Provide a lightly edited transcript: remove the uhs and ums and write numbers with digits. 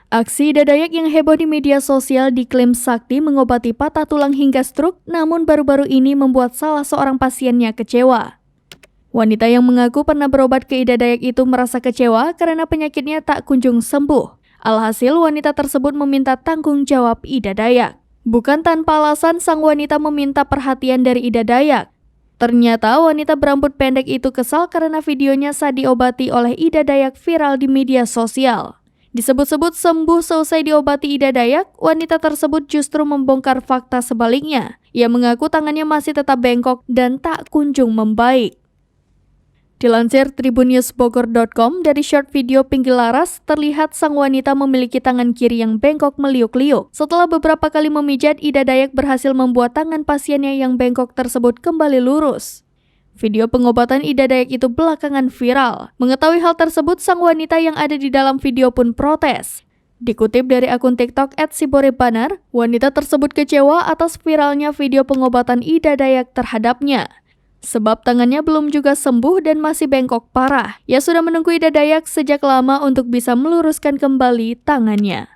Aksi Ida Dayak yang heboh di media sosial diklaim sakti mengobati patah tulang hingga stroke, namun baru-baru ini membuat salah seorang pasiennya kecewa. Wanita yang mengaku pernah berobat ke Ida Dayak itu merasa kecewa karena penyakitnya tak kunjung sembuh. Alhasil, wanita tersebut meminta tanggung jawab Ida Dayak. Bukan tanpa alasan, sang wanita meminta perhatian dari Ida Dayak. Ternyata wanita berambut pendek itu kesal karena videonya saat diobati oleh Ida Dayak viral di media sosial. Disebut-sebut sembuh seusai diobati Ida Dayak, wanita tersebut justru membongkar fakta sebaliknya. Ia mengaku tangannya masih tetap bengkok dan tak kunjung membaik. Dilansir tribunnewsbogor.com, dari short video pinggir laras, terlihat sang wanita memiliki tangan kiri yang bengkok meliuk-liuk. Setelah beberapa kali memijat, Ida Dayak berhasil membuat tangan pasiennya yang bengkok tersebut kembali lurus. Video pengobatan Ida Dayak itu belakangan viral. Mengetahui hal tersebut, sang wanita yang ada di dalam video pun protes. Dikutip dari akun TikTok @siborebanar, wanita tersebut kecewa atas viralnya video pengobatan Ida Dayak terhadapnya. Sebab tangannya belum juga sembuh dan masih bengkok parah. Ia sudah menunggu Ida Dayak sejak lama untuk bisa meluruskan kembali tangannya.